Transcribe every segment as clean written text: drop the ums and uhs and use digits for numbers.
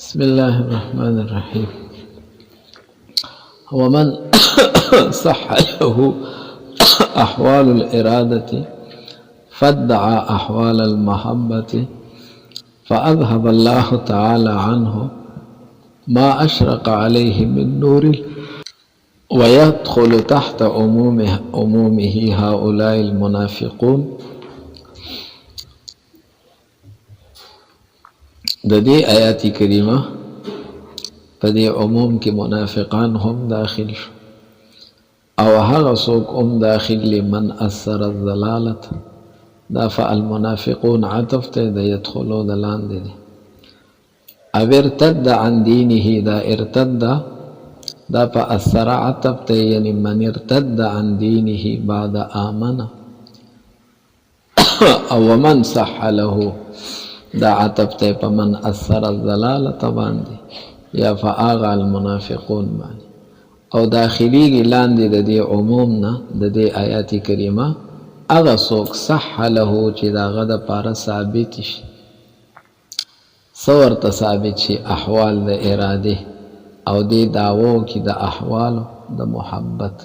بسم الله الرحمن الرحيم. ومن صح له أحوال الإرادة فادعى أحوال المحبة فأذهب الله تعالى عنه ما أشرق عليه من نور ويدخل تحت عمومه هؤلاء المنافقون. د دې آیات کریمه په دې عموم کې منافقان هم داخل شو او هغه څوک هم داخل لمن اثر الضلالت دا فالمنافقون عطف ته د يدخلوا د لاندې دي او ارتد عن دينه دا ارتد دا په اثر عطف ته یعنی من ارتد عن دينه بعد آمن او من صح له دا عطف ته په من اثر الضلالت باندې یا فآغا المنافقون باندې او داخلي لاندې د دې عموم نه د دې آیات کریمه هغه څوک صح له چې داغه د پاره ثابت شي څور ته ثابت شي احوال د اراده او دې داوو کې د احوال د محبت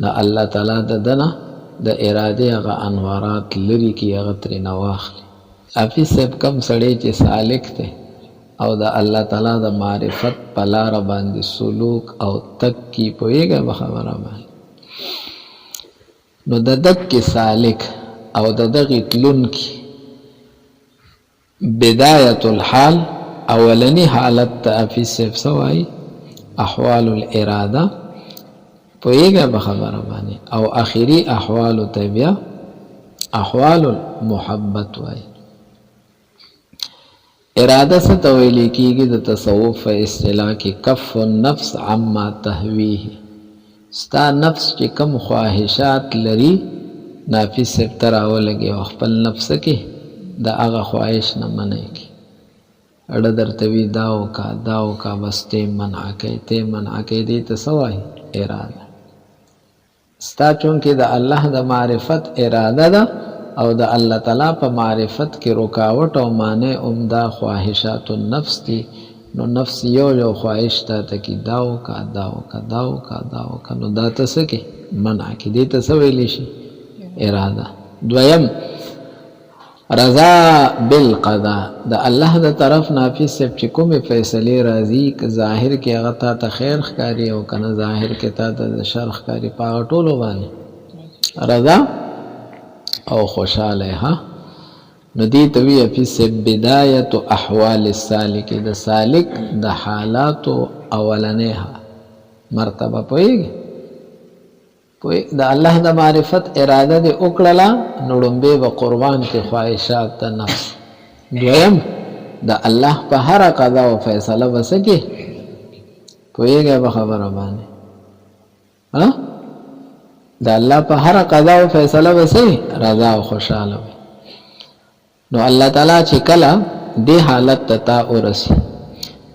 لا الله تعالی دنه د اراده هغه انوارات لري کې هغه تر نواخلي افی سب کم سړی چې سالک ته او د الله تعالی د معرفت په لار باندې سلوک او تک کی پوهیږي خبره باندې نو د دک سالک او د دغه تلون کی بدايه الحال اولنی حالت ته افی سب سوای احوال الاراده پوهیږي خبره باندې او اخیری احوال تبیا احوال المحبت وای اراده ستویلی کیږي د تصوف په اصطلاح کې کف النفس عما تهویه ستا نفس چې کم خواهشات لري نافذ سپتر اولګي او خپل نفس کې د هغه خواهش نه منې کی اړه درته وی داو کا بسته منع کوي دې ته سوای اراده ستا چون کې د الله د معرفت اراده ده او د الله تعالی په معرفت کې رکاوټ او مانع عمده خواهشات النفس دي نو نفس یو خواهش ته کی داو کا نو دا تاسو کې منع کې دي تاسو ویلی شي اراده دویم رضا بالقضاء د الله د طرف نافذ سب چې کومه فیصله راځي ک ظاهر کې هغه ته خیر ښکاری او کنه ظاهر کې ته د شر ښکاری پاغه ټولو باندې رضا او خوشاله ها نو دې توی په سب بدايه احوال السالک د سالک د حالات اولنه مرتبه پوي د الله د معرفت اراده دې وکړه نړمبه و قربان کې خواهشات نفس دویم د الله په هر قضا او فیصله وسکه پويږي به خبره باندې ها د الله په هر قضا او فیصله وسه رضا او خوشاله نو الله تعالی چې کله دې حالت ته ورسی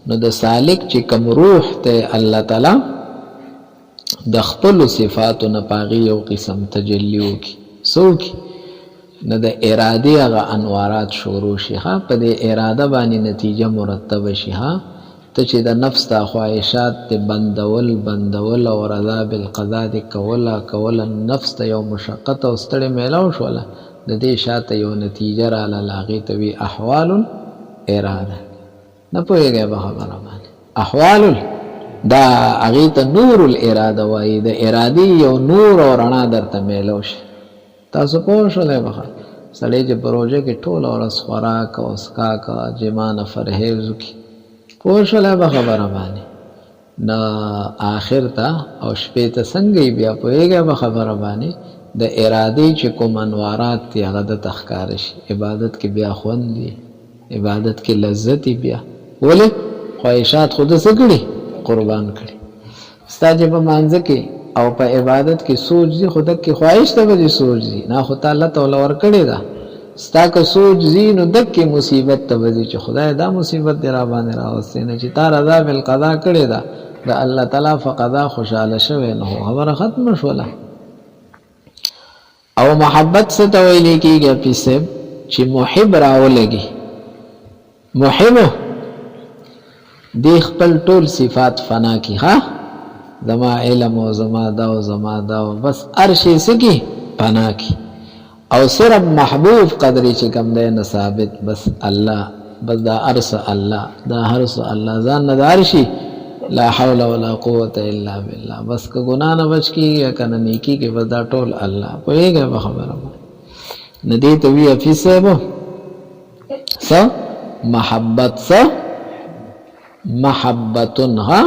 نو د سالک چې کوم روح ته الله تعالی د خپل صفاتو نه پاغي یو قسم تجلی وکي سوکي نو د اراده هغه انوارات شروع شي ها په دې اراده باندې نتیجه مرتب شي ها ته چې د نفس د خواهشات ته بندول او رضا بالقضاء د کوله نفس ته یو مشقت او ستړي میلاو شوله د دې شاته یو نتیجه را لاغې ته وی احوال اراده نه پوهیږي به خبره باندې احوال دا هغه ته نور الاراده وای د ارادي یو نور او رڼا درته میلاو شي تاسو پوه شئ به سړی چې پروژه کې ټول اورس خوراک او اسکا کا جمان فرهیز کی پوښله به خبره باندې نا آخر ته او شپې ته څنګه بیا پوهیږي به خبره باندې د ارادي چې کوم انوارات تی هغه د تخکار شي عبادت کې بیا خوند دي عبادت کې لذت بیا ولې خواهشات خود سګړي قربان کړي ستاجه په مانځ کې او په عبادت کې سوچ دي خود کې خواهش ته به سوچ دي نه خو تعالی تعالی ور کړی دا ستا که سوچ زینو دک مصیبت ته وځي چې خدای دا مصیبت دی را باندې راوستي نه چې تا رضا بالقضاء کړی دا د الله تعالی فقضا خوشاله شوی نه خبره ختم شوله او محبت څه ته ویل کېږي په سب چې محب راولږي محب دی خپل ټول صفات فنا کی ها زما علم او زما دا او زما دا بس ارشی سکی فنا کی او صرف محبوب قدری چې کم دی نه ثابت بس الله بس دا ارس الله دا هرس الله ځان نه دارشي لا حول ولا قوة الا بالله بس که گناہ نه بچ کی کنه نیکی کې بس دا ټول الله پوهیږي په خبره ندی ته وی افی صاحب س محبت س محبتها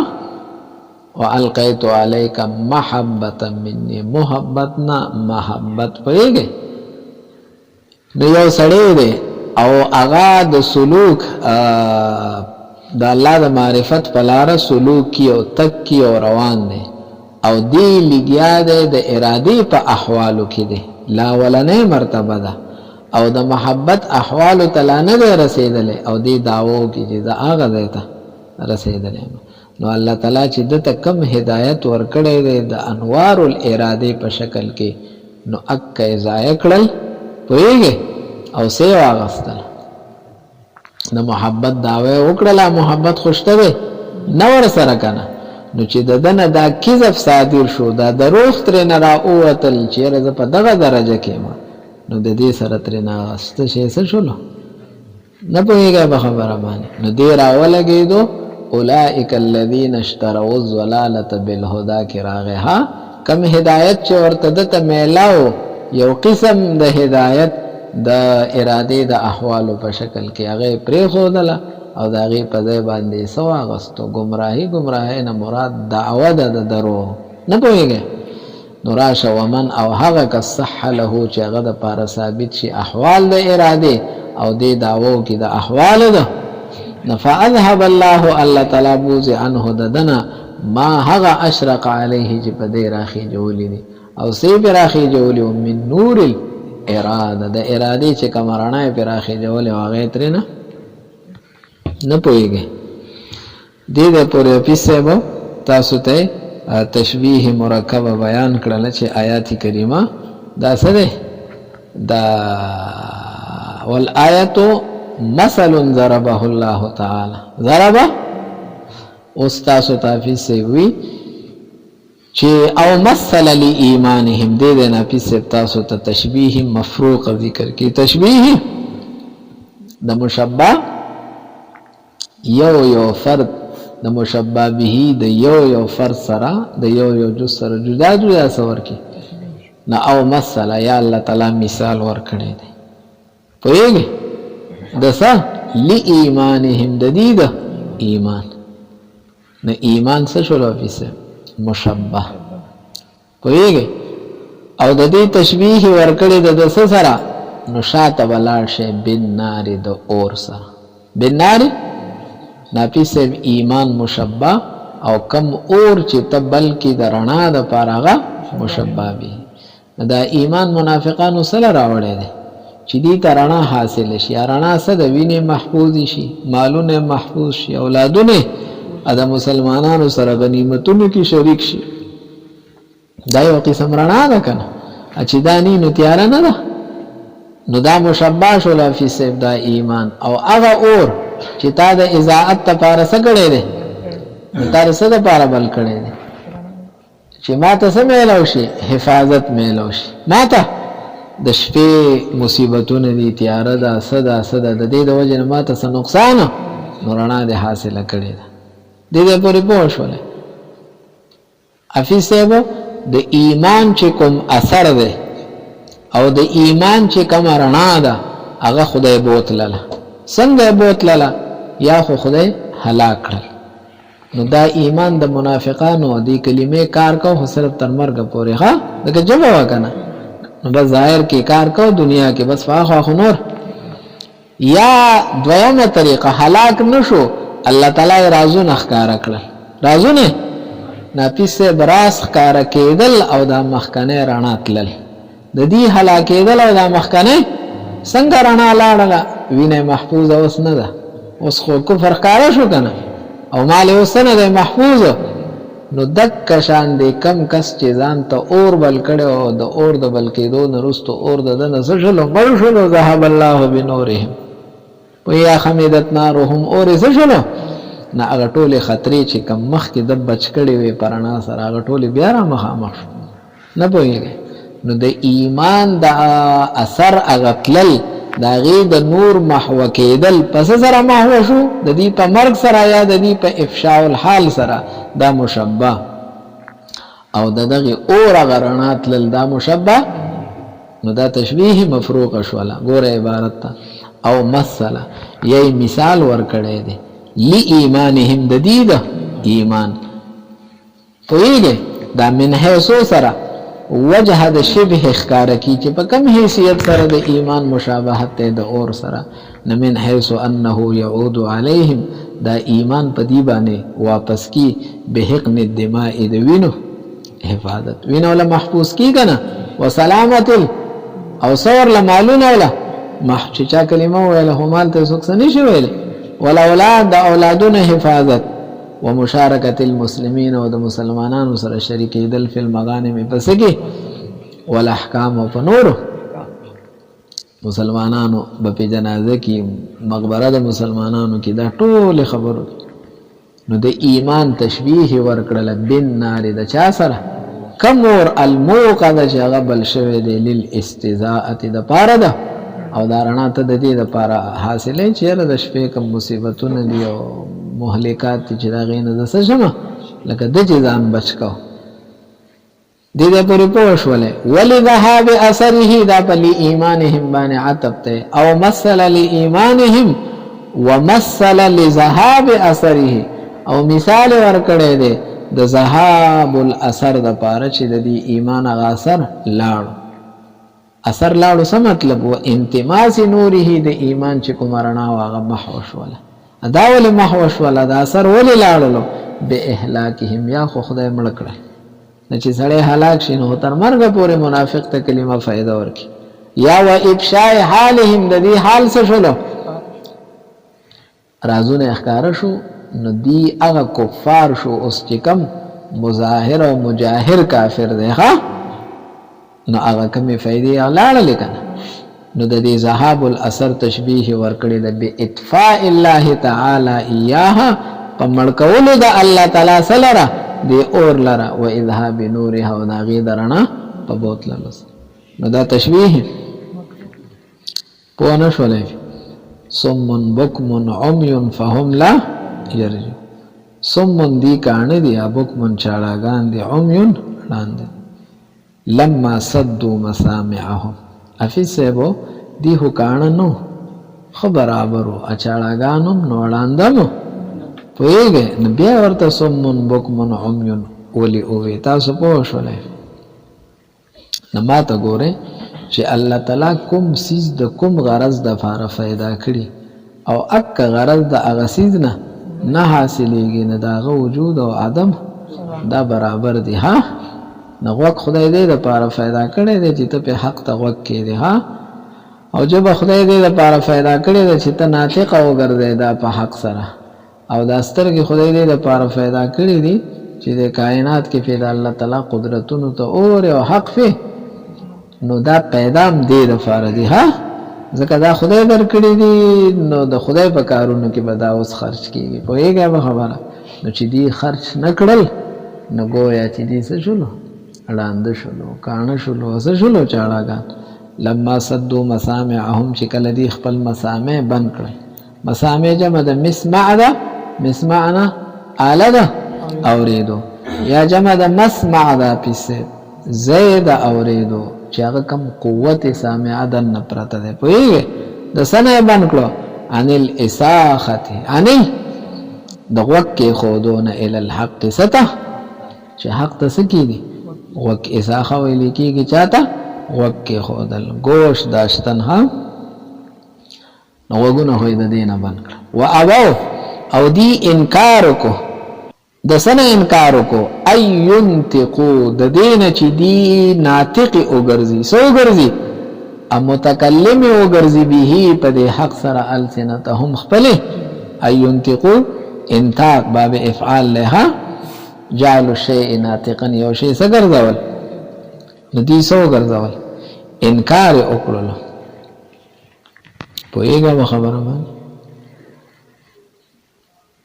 والقیت علیک محبتا مني محبتنا محبت پوهیږي نو یو سړی دی او هغه د سلوک د الله د معرفت په لاره سلوک کی او تک کی او روان دی او دی لګیا دی د ارادي په احوالو کې دی لا ولنې مرتبه ده او د محبت احوالو تلا نه دی رسیدلی او دی دعوو کې چې دا هغه دی ته رسیدلی نو الله تعالی چې د کم هدایت ورکړی دی د انوار الاراده په شکل کې نو اکه ضایع کړل پوهیږي او سی واغستل د محبت دعوی وکړه محبت خوشته دی نه ور سره کنه نو چې دنه دا کذب صادر شو دا دروغ تر نه را اوتل چیرې په دغه درجه کې ما نو د دې سره تر نه است شي څه شول نه پوهیږي په خبره باندې نو دې راولګېدو اولئک الذین اشتروا الضلالة بالهدى کې راغه کم هدایت چې ورته د میلاو یو قسم د هدایت د اراده د احوالو په شکل کې هغه پرې خودله او د هغه په ځای باندې سوا غستو گمراهی نه مراد دعوه د درو نه پوهیږي نو راشه ومن او هغه که صح له چې هغه د پاره ثابت شي احوال د اراده او د دعوو کې د احوال ده نفعذهب الله تعالی بوز عنه ددنا ما هغه اشرق علیه چې په دې راخي جوړی دي او سی پر راخي جوړی من نور اراده د اراده چې کمرانه پر راخي جوړی واغې تر نه پويږي دې پورې پیسه به تاسو ته تشبیه مرکب بیان کړل چې آیات کریمه دا سره دا والآیت مثل ضربه الله تعالی ضربه استاسو تافیز سے وی چې او مثل لی ایمانهم دې نه پیسه تاسو ته تشبیه مفروق ذکر کی تشبیه د مشبہ یو فرد د مشبہ به د یو فرد سره د یو جز سره جدا سور کی نه او مثل یا الله تعالی مثال ور کړی دی پوهیږي دسا لی ایمانهم د دې د ایمان نه ایمان څه شروع پیسه مشبہ پوهیږي او د دې تشبیه ورکړي د دس سره نو شاته بلار شي بن نار د اور سره بن نار ناپیسه ایمان مشبہ او کم اور چې تبل کی د رڼا د پارغه مشبہ به دا ایمان منافقانو سره راوړي دي چې دې ترانه حاصل شي رڼا سره د وینې محفوظ شي مالونه محفوظ شي اولادونه ادا مسلمانانو سره غنیمتونو کې شریک شي دا یو قسم رڼا ده کنه چې دانی نو تیار نه ده نو دا مشبہ شول فی سب دا ایمان او هغه اور چې تا د اضاءت لپاره څه کړی دی تا څه لپاره بل کړی دی چې ما ته څه میلاو شي حفاظت میلاو شي ما ته د شپې مصیبتونه دي تیاره ده صدا د دې د وجه نه ما ته څه نقصان نو رڼا دې حاصله کړې ده دې پورې پوه شولې افی صاحب د ایمان چې کوم اثر ده او د ایمان چې کوم رڼا ده هغه خدای بوتلله څنګه بوتلله یا خو خدای هلاک کړل نو دا ایمان د منافقانو دی کلمې کار کو صرف تر مرګ پورې ها دغه جواب وکنه نو بس ظاهر کې کار کو دنیا کې بس فاخو نور یا دویمه طریقه هلاک نشو الله تعالی رازونه ښکارا کړل رازونه ناپیسه براس ښکارا کېدل او دا مخکنه رڼا تلل د دې هلاکېدل او دا مخکنه څنګه رڼا لاړه وینه محفوظ اوس نه ده اوس خو کفر ښکارا شو کنه او مال اوس نه ده محفوظ نو دک شان دې کم کس چې ځان ته اور بل کړي او د اور د بل کېدو نه رستو اور د نسجلو مرشلو ذهب الله بنورهم ويا خمدت نارهم اور سجلو نه هغه ټولې خطرې چې کم مخکې د بچ کړې وې په رڼا سره هغه ټولې بیا را مخامخ شو نه پوهېږئ نو د ایمان د اثر هغه تلل د هغې د نور محوه کېدل په څه سره محوه شو د دې په مرګ سره یا د دې په افشاء الحال سره دا مشبه او د دغې اور هغه رڼا تلل دا مشبه نو دا تشبیه مفروقه شوله ګوره عبارت ته او مثله یی مثال ورکړی دی لی ایمانهم د دې د ایمان پوهېږئ دا من حیثو سره وجه د شبه ښکاره کی چې په کم حیثیت سره د ایمان مشابهت دی د اور سره نه من حیث انه یعود علیهم دا ایمان په دې باندې واپس کی بحقن الدماء د وینو حفاظت وینو له محفوظ کی کنه وسلامت او سور له مالونه ولا چې چا کلمه ویله هم مال ته څوک نه شي ویلی والاولاد د اولادونو حفاظت ومشارکت المسلمین او د مسلمانانو سره شریکېدل فی المغانم پس کې والاحکام او په نورو مسلمانانو په جنازه کې مقبره د مسلمانانو کې دا ټول خبرو نو د ایمان تشبیه ورکړل بن نار د چا سره کم اور الموقد چې هغه بل شوی دی للاستضاءة د پاره ده او دا رڼا ته د دې دپاره حاصلې چې یاره د شپې کوم مصیبتونه دي او مهلکات دي چې د هغې نه د څه شمه لکه د چې ځان بچ کو دې دې پورې پوه شولې ولذهاب اثره دا په لایمانهم باندې عطف دی او مثل لایمانهم ومثل لذهاب اثره او مثال ورکړی دی د ذهاب الاثر د پاره چې د دې ایمان هغه اثر لاړو اثر لاړو څه مطلب و انتماس نوره د ایمان چې کومه رڼا و هغه محو شوله دا ولې محو شوله دا اثر ولې لاړلو باهلاکهم یا خو خدای مړه کړه نه چې سړی هلاک شي نو تر مرګه پورې منافق ته کلمه فایده ورکړي یا و افشاء حالهم د دې حال څه شولو رازونه ښکاره شو نو دی هغه کفار شو اوس چې کم مظاهر او مجاهر کافر دی ښه نو هغه کمې فایدې لاړلې که نه نو د دې ذهاب الاثر تشبیه ورکړې ده باطفاء الله تعالی ایاها په مړ کولو د الله تعالی څه لره دې اور لره و اذهاب نورها او د هغې د رڼا په بوتللو سره نو دا تشبیه پوه نه شولی صم بکم عمی فهم لا یرجو صم دی کاڼه دي یا بکم چاړاګان دي عمیون ړاند لما صدوا مسامعهم حفیظ صاحبو دی خو کاڼه نو ښه برابر و اچاړاګان هم نو ړانده مو پوهېږئ نو بیا ورته صم بکم عمیون ولې ووې تاسو پوه شولی نو ما ته ګورئ چې الله تعالی کوم سیز د کوم غرض دپاره پیدا کړي او اک غرض د هغه سیز نه حاصلېږي نه د هغه وجود او عدم دا برابر دي ها نه غوږ خدای دې دپاره پیدا کړی دی چې ته پې حق ته غوږ کېدې ها او ژبه خدای دې دپاره پیدا کړې ده چې ته ناطقه وګرځې دا په حق سره او دا سترګې خدای دې دپاره پیدا کړې دي چې د کائنات کې پې د الله تعالی قدرتونو ته اورې او حق پې نو دا پیدام دې دپاره دي ها ځکه دا خدای درکړي دي نو د خدای په کارونو کې به دا اوس خرچ کېږي پوهېږئ به خبره نو چې دې خرچ نه کړل نو ګویا چې دې څه شولو ړانده شولو کاڼه شولو څه شولو چاړاګان لما صدوا مسامعهم چې کله دې خپل مسامع بند کړل مسامع جمع د مسمع ده مسمع نه آله ده اورېدو یا جمع د مسمع ده پیسې ځای د اورېدو چې هغه کم قوت سامعه دننه پرته دی پوهېږئ د څه نه یې بند کړو عن الاساختې عنې د غوږ کېښودو نه الی الحق څه ته چې حق ته څه کېږي غوږ اساخه ویلې کېږي چا ته غوږ کېښودل ګوش داشتن ها نو غوږونه خو یې د دې نه بند کړه و ابو او دی انکار وکړو د څه نه انکار وکړو ای ینطقو د دې نه چې دی ناطقې وګرځي څه وګرځي متکلمې وګرځي به په دې حق سره السنتهم خپلې ای ینطقو انطاق باب افعال لها جعل الشیء ناطقا یو شی څه ګرځول نو دې څه وګرځول انکار یې وکړلو پوهېږه به خبره باندې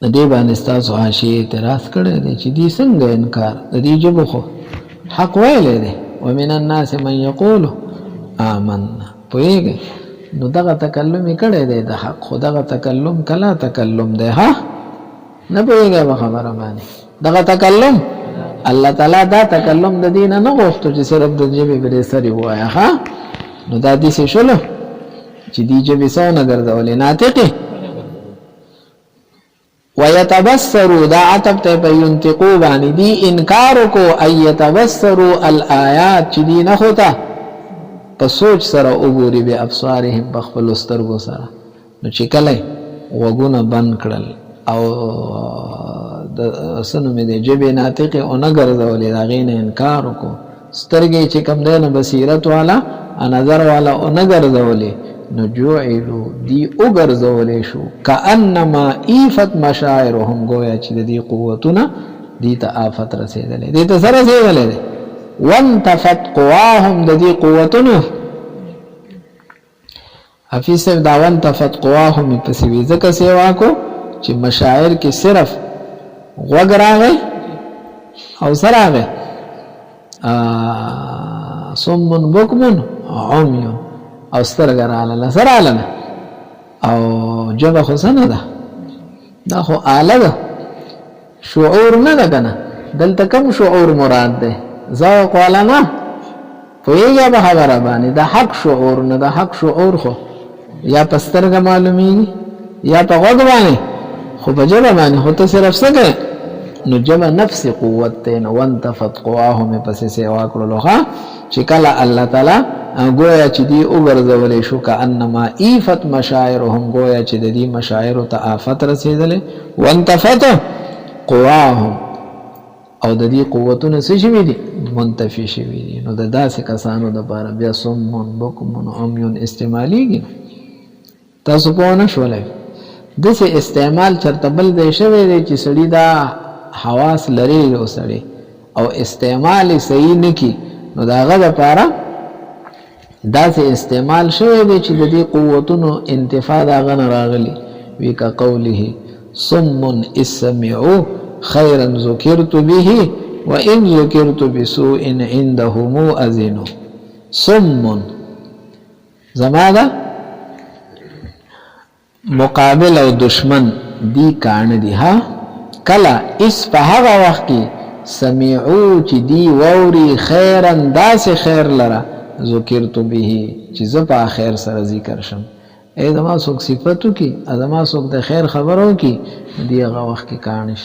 د دې باندې ستاسو حاشیه اعتراض کړی دی چې دې څنګه انکار د دې ژبو خو حق ویلی دی ومن الناس من یقول آمنا پوهېږئ نو دغه تکلم یې کړی دی د حق خو دغه تکلم کله تکلم دی ها نه پوهېږئ په خبره باندې دغه تکلم الله تعالی دا تکلم د دې نه غوښتو چې صرف د ژبې پرې سر ووایه ها نو دا داسې شولو چې دې ژبې څه ونه ګرځولې ناطقې ويتبصروا دا عطب ته په ينطقوا باندې دي انکار کو ايتبصروا الآيات چې دي نه ہوتا په سوچ سره وګوري به ابصارهم په خپل سترګو سره نو چې کله وګونه بند کړل او د سنو مې د جبه ناطق او نه ګرځولې دا غین انکار کو سترګې چې کم ده نه بصیرت والا نظر والا او نه ګرځولې نو جوعلو دی اگرزولی شو کأنما ایفت مشاعرهم گویا چی دی قوتنا دی تا آفت رسیدلی دی تا سر رسیدلی دی وانتفت قواهم دی قوتنا حفیظ صاحب دا وانتفت قواهم پسی ویزک سیوا کو چی مشاعر کی صرف غوگ راغی او سر آغی صمن بکمن عمیون او سترګه رااله سره رااله او جبه خو څنګه ده دا خو آله ده شعور نه ده کنه دلته کوم شعور مراد ده ذوق والا نه پوهېږه په خبره باندې د حق شعور نه د حق شعور خو یا په سترګه معلومیږي یا په غوږ باندې خو په ژبه باندې خو ته صرف څه کوې نو جبه نفس قوت دی نو وانتفت قواهم پسې سیوا کړلو ښه چې کله الله تعالی گویا چې دی وګرځولې شو کأنما ایفت مشاعرهم گویا چې د دې مشاعر ته آفت رسیدلې وانتفت قواهم او د دې قوتونه څه شوي دي منتفي شوي دي نو د داسې کسانو دپاره بیا صمون بکمون عمیون استعمالیږي تاسو پوه نه شولی داسې استعمال چېرته بل ځای شوی دی چې سړي دا حواس لري او سړي او استعمال یې صحیح نه کي نو د هغه دپاره داسې استعمال شوی دی چې د دې قوتونو انتفاع د هغه نه راغلي وي که قوله صم اسمعوا خیرا ذکرت به وان ذکرت بسوء عندهم اذنوا صم زما ده مقابل او دشمن دی کان دی ها کلا اس په هغه وخت کې سمعو چې دی ووري خیرا داسې خیر لره ذکرت به چې زه په خیر سره ذکر شم ای دما څوک صفاتو کې ادما څوک د خیر خبرو کې دی هغه وخت کې کانش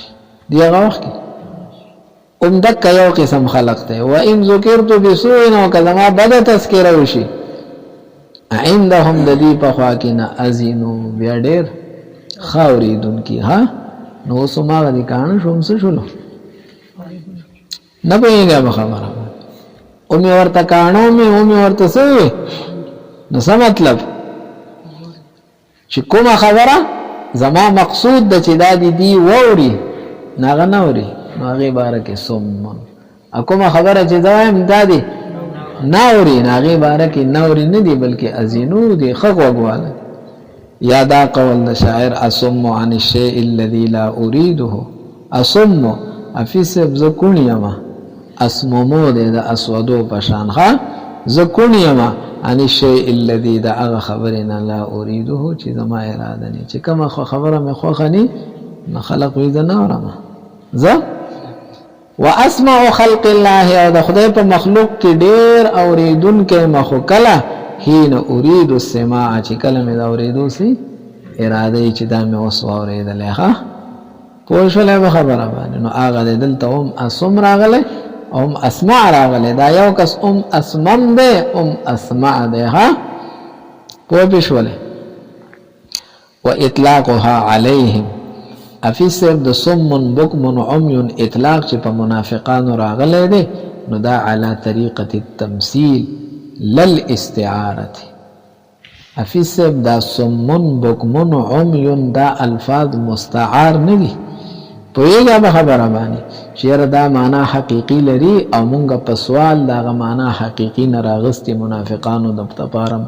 دی هغه وخت کې دک یو قسم خلق ته و ان ذکرت بسوء او کلمه بد تذکر وشي عندهم د دې په خوا کې نه ازینو بیا ډېر خاوریدون کی ها نو سماغه دي کانه شوم څه شلو نه پېږه به خبره او می ورته کانو می ورته څه نو څه مطلب چې کومه خبره زما مقصود د چې دا دی ووري ناغه نوري نو هغه باره کې سمون کومه خبره چې زوایم دادی ناوري ناغه باره کې نوري نه دی بلکې ازینو دی خغ وغواله یا دا قول د شاعر اصم عن الشيء الذي لا اريده اصم افیسب زکونیما اسممو ده د اسودو پشان ها زکونیما عن الشيء الذي دا هغه خبرنا لا اريده چې زما اراده نه چې کومه خبره مې خوخني نه خلق وې نه اورم زه واسمع خلق الله او د خدای په مخلوق کې ډېر اوریدونکو مخکله حين اريد السماع چې کله مې دا اوریدو سي اراده چې دا مې اوس اوریدلې ها پوه شولې به خبره باندې نو هغه دلته هم اسم راغله هم اسمع راغله دا یو کس اسمم ده اسمع ده ها پوه شولې واطلاقها عليهم افیسر د صم بکم عمی اطلاق چې په منافقانو راغلی دی نو دا علی طریقه التمثيل للاستعاره افیسر دا صم بکم عمی دا الفاظ مستعار نه دي پوهیږه به خبره باندې چیرې دا معنا حقیقي لري او مونږ په سوال دا معنا حقیقي نه راغستې منافقانو د پاره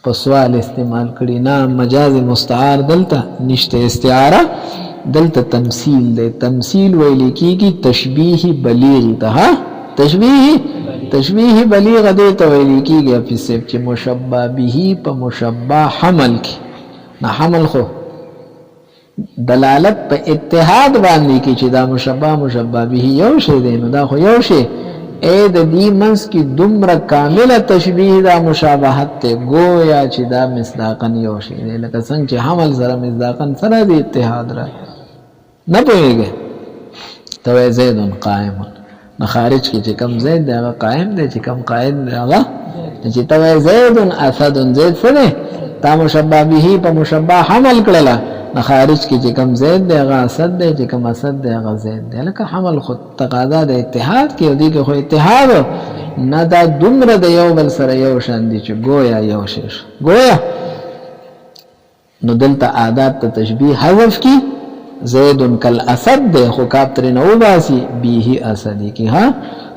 په سوال استعمال کړي نه مجاز مستعار دلته نشته استعاره دلته تمثيل ده تمثيل ویل کیږي تشبیه بلیغ ده تشبیه بلیغ ده ته ویل کیږي په سب چې مشبہ به په مشبہ حمل کې نه حمل خو دلالت په اتحاد باندې کې چې دا مشبہ به یو شی دی نو دا خو یو شی اې د دې منس کې دومره کامله تشبیه دا مشابهت ته گویا چې دا مصداقن یو شی دی لکه څنګه چې حمل سره مصداقن سره دی اتحاد را نه پوهیږي تو زید قائم نو خارج کې چې کم زید دی هغه قائم دی چې کم قائم دی هغه چې تو زید اسد زید سره تا مشبہ به په مشبہ حمل کړلا نو خارج کې چې کم زید دی هغه اسد دی چې کم اسد دی هغه زید دی لکه حمل خود تقاضا د اتحاد کې دی کې خو اتحاد نه دا دومره د یو بل سره یو شان دي چې گویا یو شی گویا نو دلته عادت ته تشبیه حذف کی زید کل اسد دی خو کاپ تر نو باسی بیه اسدی کی ها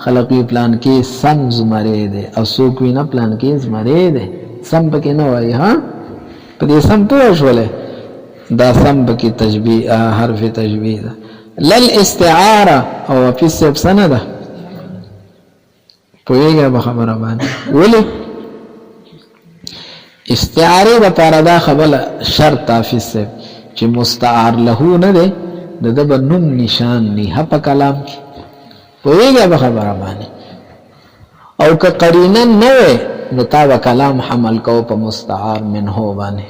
خلقی پلان کې سم زمره دی او سوکوی نه پلان کې زمره دی سم پکې نه وای ها په دې سم پوه شولې دا سم پکې تشبیه حرف تشبیه ده لل استعاره او په سب سند پوهیږه به خبره باندې ولی استعاره لپاره دا خبره شرط فی سب چې مستعار له نه ده د بنوم نشان نه په کلام کې پوهیږه به خبره باندې او که قرینه نه وي نو تا کلام حمل کو په مستعار منه باندې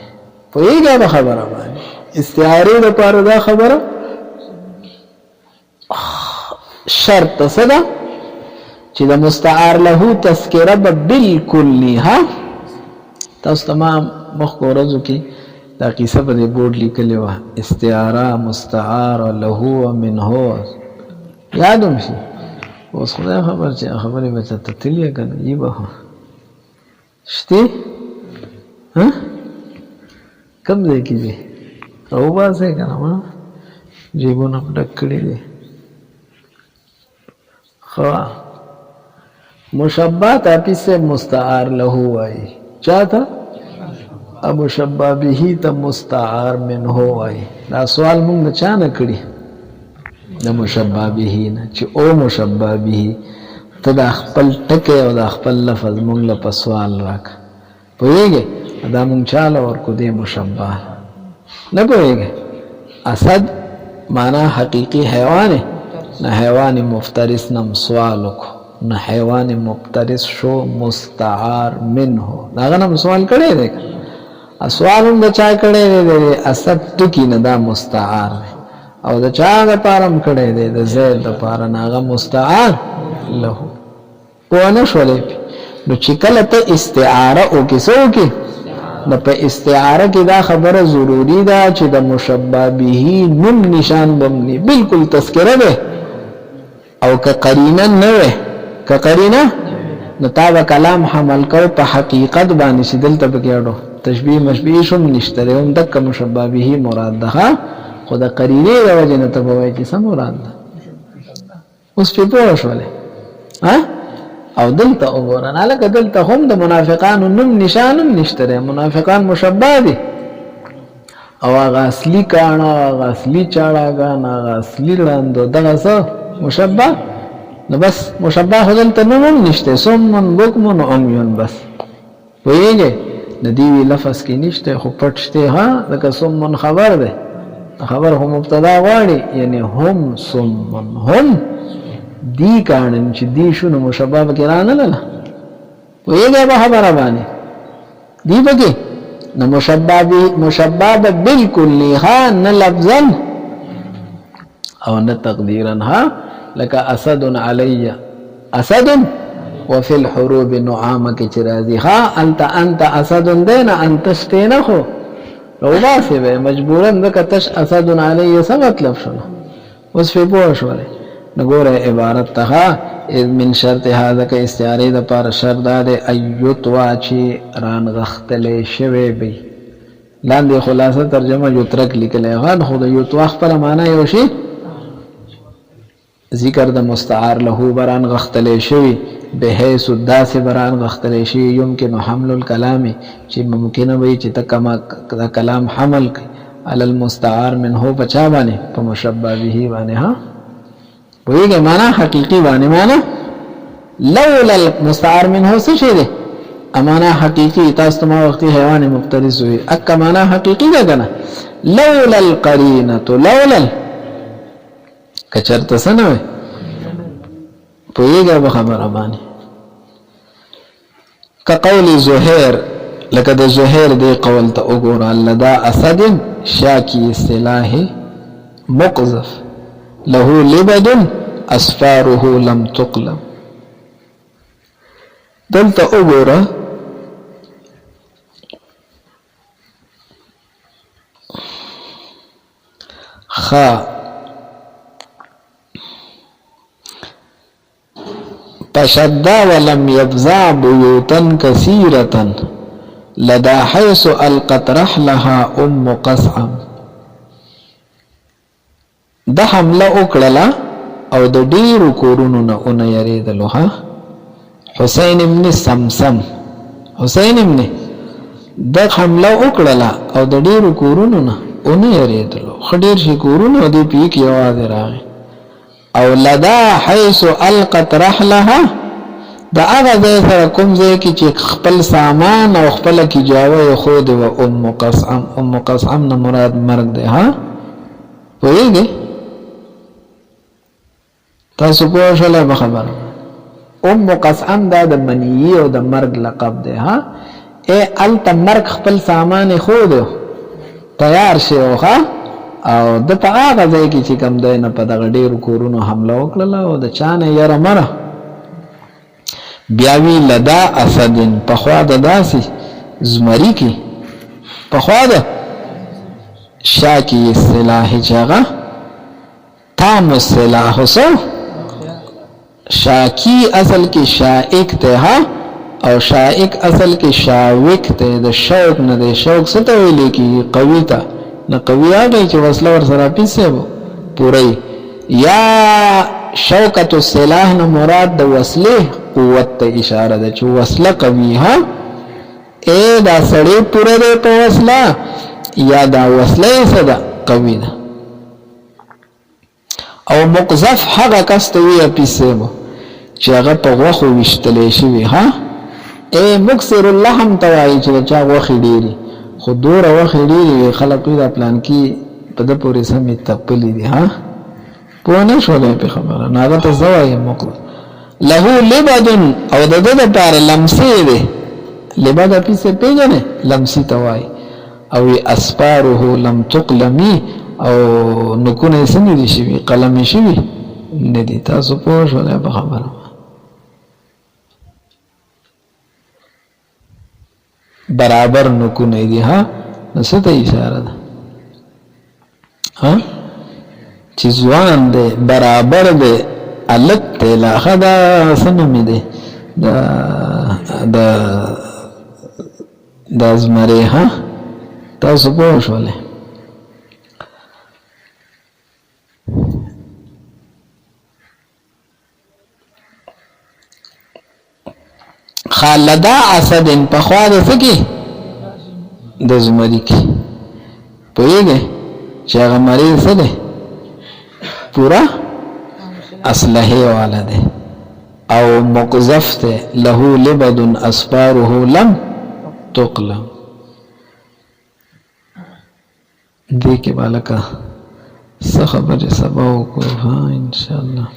پوهیږه به خبره باندې استعاره لپاره دا خبره شرط صدا چې د مستعار له تذکره بالکل ها تاسو تمام مخ ورځو کې دا کیسه په دې بورډ لیکلې و استعاره مستعار له منه یادوم شي اوس خدای خبر چې خبرې به ته تلیا کنه یی به شته ها کم ځای کې دي او باسه کنه ما جیبونه پټ کړی دي خو مشبہ تاپی سے مستعار له وای چاته ابو شبہ به ته مستعار منه وای دا سوال مونږ چا نه کړی د مشبہ به نه چې او مشبہ به ته د خپل ټکي او د خپل لفظ مونږ له په سوال راک پوهیږي دا مونږ چاله ورکو دې مشبہ نه پوهیږي اسد معنا حقیقی حیوان نه حیوان مفترس نم سوال کو نه حیوان مفترس شو مستعار منه دا غنم سوال کړي دی سوالم د چا کړي دی اسد ټکی نه دا مستعار او د چا د پارم کړي دی د زید د پار ناغه مستعار له په نه شولې نو چې کله ته استعاره او کیسو کې د په استعاره کې دا خبره ضروری ده چې د مشبہ به نوم نشان بمني بالکل تذکره ده او که قرینه نه وي که قرینه نو تا کلام حمل کو په حقیقت باندې شدل ته بګیاړو تشبیه مشبیه شوم نشته هم دک مشبہ به مراد ده خود قرینه د وجه نه ته وایي چې سم مراد ده اوس په پوه شولې ها او دلته وګورن الکه دلته هم د منافقانو نوم نشان نشته منافقان مشبہ دي او هغه اصلي کاڼه هغه اصلي چاړهګان هغه اصلي لاندو دغه څه مشبہ نو بس مشبہ دلته نوم نشته سمن بکمن عمیون بس ویږي د دې لفظ کې نشته خو پټشته ها لکه سمن خبر ده خبر هم مبتدا غواړي یعنی هم سمن هم دی کانن چې دی شنو مشبہ بکرانه لاله ویږي به خبره باندې دی بګي نو مشبہ بالکل ها نه لفظا او نه تقديرا ها لك اسد علي اسد وفي الحروب نعامك چرازي ها انت اسد دين انت استينخو لو باسي به مجبورا دکتش اسد علي څه مطلب شنو اوس په پوه شوله نګوره عبارت ته من شرط هذا که استعاره د پر شرط ده ايت واچي ران غختل شوي بي لاندې خلاصه ترجمه یترک لیکل غان خو د یت واخ پر معنا یو شي ذکر د مستعار له بران غختلی شوی بحیث داسې بران غختلی شوی یمکن حمل الکلام چې ممکنه وي چې ته کلام حمل کړي علی المستعار منه پچا باندې په مشبه به باندې ها ویږي معنا حقیقی باندې معنا لولا المستعار منه څه شی دی امانه حقیقی تاسو ما وختي حیوان مفترس وي اک معنا حقیقی ده کنه لولا القرینه لولا کچرته سنوي پویږه به خبره باندې کقول زهير لکه د زهير دی قول ته وګوره لدا اسد شاکی سلاح مقذف له لبد اسفاره لم تقلم دلته وګوره خا فشدا ولم يفزع بيوتا كثيرة لدى حيث ألقت رحلها قصعم ده حمله وکړه او د ډیرو کورونو نه اون یریدلو ها حسین ابن سمسم حسین ابن ده حمله وکړه او د ډیرو کورونو نه اون یریدلو خډیر شي کورونو دی پیک یوازې راغی او لدا حيث القت رحلها دا هغه ځای سره کوم ځای کې چې خپل سامان او خپل کې جاوه خو د ام قصعم نه مراد مرګ دی ها پوهیږئ تاسو پوه شئ به خبره ام قصعم دا د منیي او د مرګ لقب دی ها الته مرګ خپل سامان خو دی تیار شي ها او د په هغه ځای کې چې کم دی نه په دغه ډېرو کورونو حمله وکړله او د چا نه یره مره بیا وی لدا اسدن پخوا د داسې زمري کې پخوا د شاکی سلاح چې هغه تام السلاح سو شاکی اصل کې شائک ته ها او شائک اصل کې شاوک ته د شوق نه دی شوق څه ته ویل کی قوی ته نه قوی هغه چې وسله ور سره پیسه پوری یا شوکت السلاح نه مراد د وسله قوت ته اشاره ده چې وسله قوی ها دا سړی پوره ده په وسله یا دا وسله صدا قوی ده او مقذف هغه کس ته وی پیسه چې هغه په غوښو وشتلې شوی ها مکسر اللحم توای چې چا غوښې ډیری خو دوره وخت ډیری خلک دا پلان کې په د پورې سمې تپلې دي ها پوه نه شولې په خبره نه هغه ته زوای مقل له لبد او د دې لپاره لمسې ده لبد پیسه پیژنې لمسې توای او اسفاره لم تقلمي او نکونه سمې دي شي قلم شي نه دي تاسو پوه شولې په خبره برابر نکونه دي ها نو ته اشاره ده ها چې ځوان دی برابر دی الک ته لا خدا سنمې دی د زمری ها تاسو پوه شولې خالدا اسد پخوا د سکی د زمری کی پوهیږئ چې هغه مریض څه دی پورا اسلحه والا دی او مقذف دی له لبد اسفاره لم تقلم دې کې بالکه څه خبرې سبا وکړو ها ان شاء الله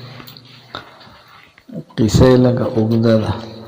قصه لګه اوږده ده